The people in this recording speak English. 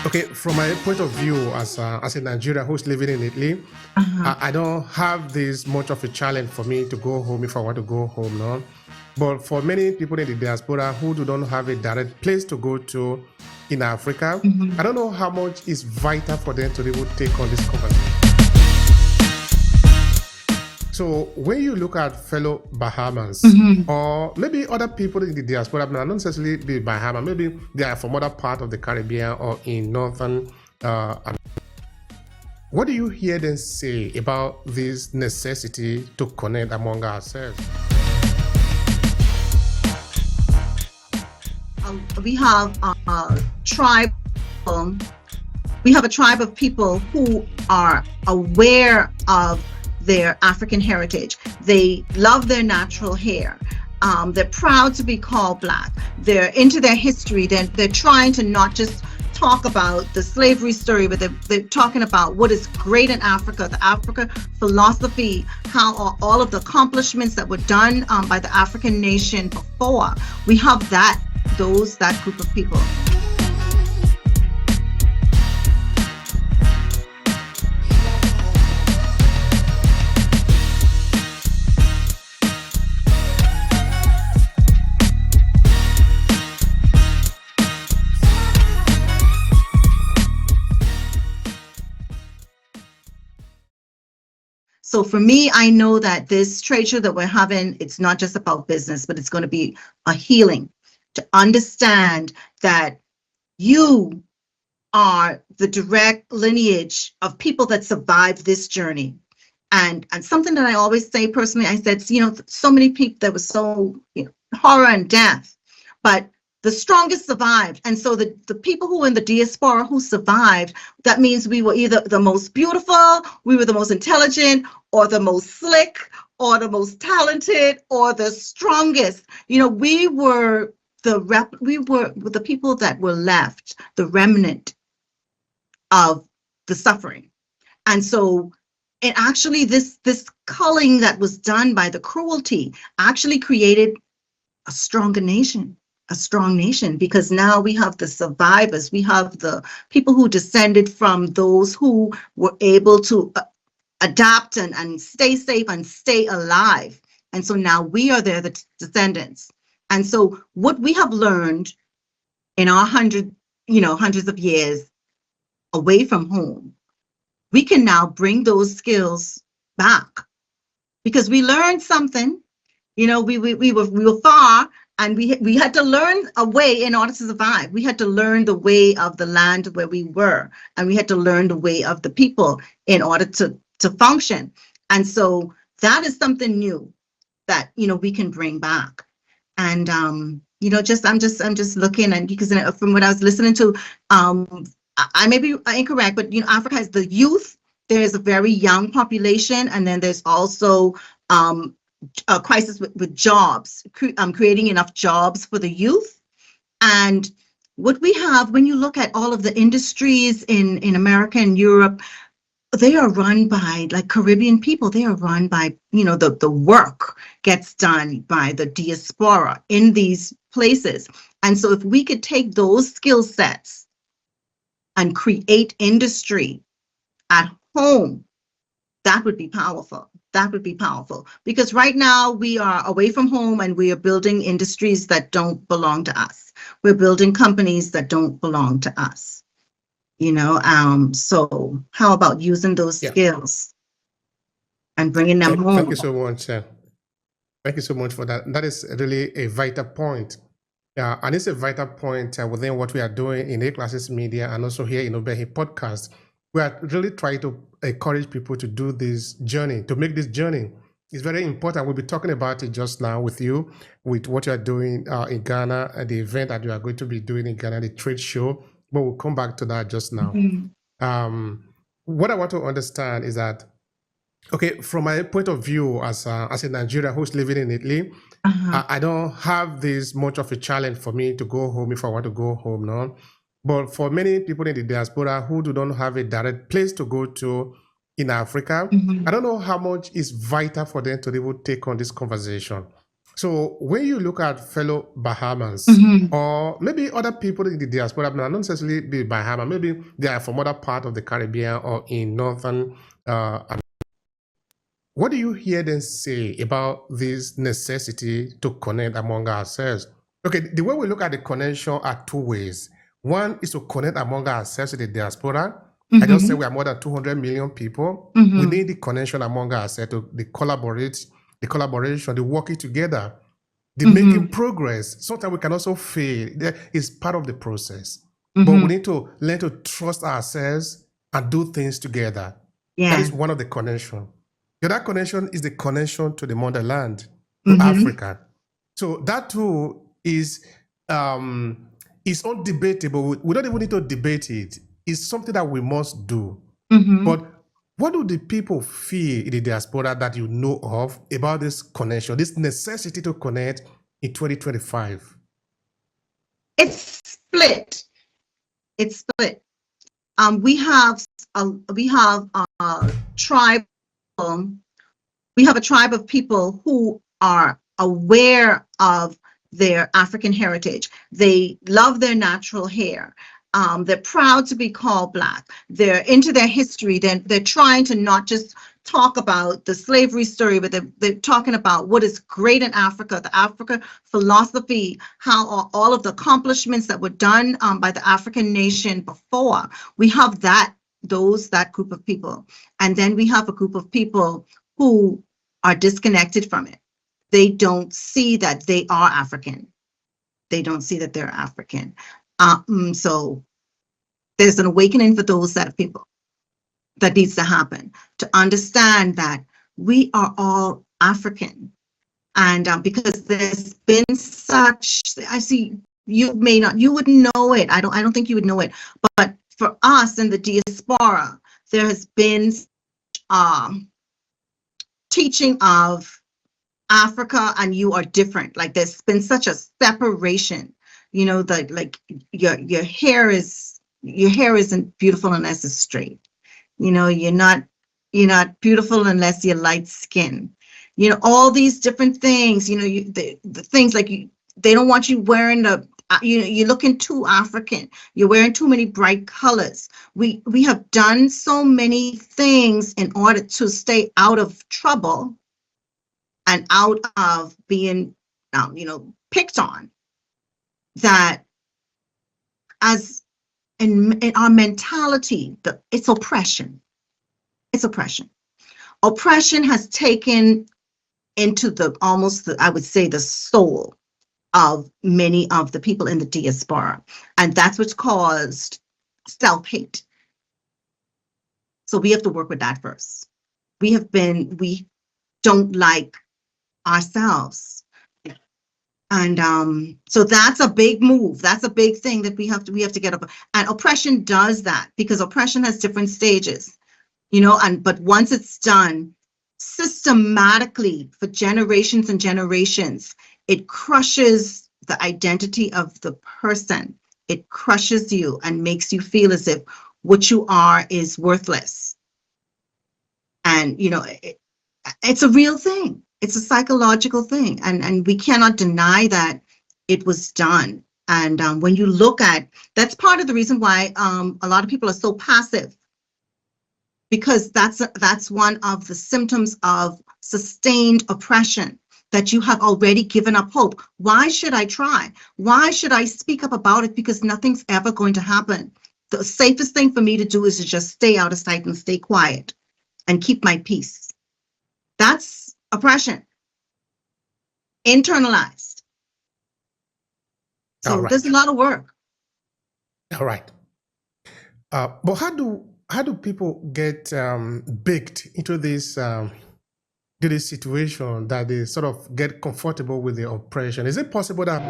Okay, from my point of view as a Nigerian who's living in Italy, Uh-huh. I don't have this much of a challenge for me to go home if I want to go home now. But for many people in the diaspora who do not have a direct place to go to in Africa, I Mhm. don't know how much is vital for them to be able to take on this conversation. So when you look at fellow Bahamans Mhm. or maybe other people in the diaspora, not necessarily be Bahama, maybe they are from other part of the Caribbean or in northern what do you hear them say about this necessity to connect among ourselves? We have a tribe. We have a tribe of people who are aware of their African heritage. They love their natural hair. They're proud to be called Black. They're into their history. They're trying to not just talk about the slavery story, but they're talking about what is great in Africa, the Africa philosophy, how all of the accomplishments that were done by the African nation before. We have that group of people. So for me, I know that this trade show that we're having, it's not just about business, but it's going to be a healing to understand that you are the direct lineage of people that survived this journey. And something that I always say personally, I said, so many people, there was horror and death, but the strongest survived. And so the people who were in the diaspora who survived, that means we were either the most beautiful, we were the most intelligent, or the most slick, or the most talented, or the strongest. We were the people that were left, the remnant of the suffering. And so it actually, this culling that was done by the cruelty actually created a strong nation, because now we have the survivors, we have the people who descended from those who were able to adapt and stay safe and stay alive. And so now we are the descendants. And so what we have learned in our hundreds of years away from home, we can now bring those skills back because we learned something. We were far, and we had to learn a way in order to survive. We had to learn the way of the land where we were, and we had to learn the way of the people in order to function. And so that is something new that we can bring back. And I'm just looking, and because from what I was listening to, I may be incorrect, but Africa has the youth. There is a very young population, and then there's also a crisis with jobs, creating enough jobs for the youth. And what we have, when you look at all of the industries in America and Europe, they are run by like Caribbean people. They are run by, the work gets done by the diaspora in these places. And so if we could take those skill sets and create industry at home, that would be powerful. That would be powerful, because right now we are away from home and we are building industries that don't belong to us. We're building companies that don't belong to us. So how about using those Yeah. skills and bringing them Thank you home? so much. Thank you so much for that. That is really a vital point. And it's a vital point within what we are doing in A-Classes Media and also here in Obehi Podcast. We are really trying to encourage people to do this journey, to make this journey. It's very important. We'll be talking about it just now with you, with what you are doing in Ghana, the event that you are going to be doing in Ghana, the trade show. But we'll come back to that just now. Mhm. What I want to understand is that, okay, from my point of view as a Nigerian who's living in Italy, Uh-huh. I don't have this much of a challenge for me to go home if I want to go home now. But for many people in the diaspora who do not have a direct place to go to in Africa, I Mhm. don't know how much is vital for them to be able to take on this conversation. So when you look at fellow Bahamans Mhm. or maybe other people in the diaspora, but not necessarily be Bahama, maybe they are from other part of the Caribbean or in northern. What do you hear them say about this necessity to connect among ourselves? Okay, the way we look at the connection are two ways. One is to connect among ourselves in the diaspora. I just said Mhm. we are more than 200 million people. We Mhm. need the connection among ourselves, to the collaboration, the working together, the making Mhm. progress. Sometimes we can also fail. That is part of the process. But we Mhm. need to learn to trust ourselves and do things together. That Yeah. is one of the connection. The other connection is the connection to the motherland, to Mhm. Africa. So that too is undebatable. We don't even need to debate it. It's something that we must do. Mhm. But what do the people feel in the diaspora that you know of about this connection, this necessity to connect in 2025? It's split. It's split. We have a tribe. We have a tribe of people who are aware of their African heritage. They love their natural hair. They're proud to be called Black. They're into their history. They're trying to not just talk about the slavery story, but they're talking about what is great in Africa, the Africa philosophy, how all of the accomplishments that were done by the African nation before. We have that group of people. And then we have a group of people who are disconnected from it. They don't see that they are African. They don't see that they're African. So there's an awakening for those set of people that needs to happen to understand that we are all African. And because there's been such, I see you wouldn't know it. I don't think you would know it. But for us in the diaspora, there has been teaching of Africa and you are different. Like there's been such a separation, like your hair isn't beautiful unless it's straight. You're not beautiful unless you're light skin. All these different things, the things like they don't want you wearing you're looking too African. You're wearing too many bright colors. We have done so many things in order to stay out of trouble and out of being, picked on, that as in our mentality, it's oppression. It's oppression. Oppression has taken into I would say, the soul of many of the people in the diaspora. And that's what's caused self-hate. So we have to work with that first. We don't like ourselves. And so that's a big move. That's a big thing that we have to get up. And oppression does that because oppression has different stages, but once it's done systematically for generations and generations, it crushes the identity of the person. It crushes you and makes you feel as if what you are is worthless. And, it's a real thing. It's a psychological thing. And we cannot deny that it was done. And when you look at, that's part of the reason why a lot of people are so passive, because that's one of the symptoms of sustained oppression, that you have already given up hope. Why should I try? Why should I speak up about it? Because nothing's ever going to happen. The safest thing for me to do is to just stay out of sight and stay quiet and keep my peace. That's oppression, internalized. All So there's right. a lot of work. All right. But how do people get baked into this situation, that they sort of get comfortable with the oppression? Is it possible that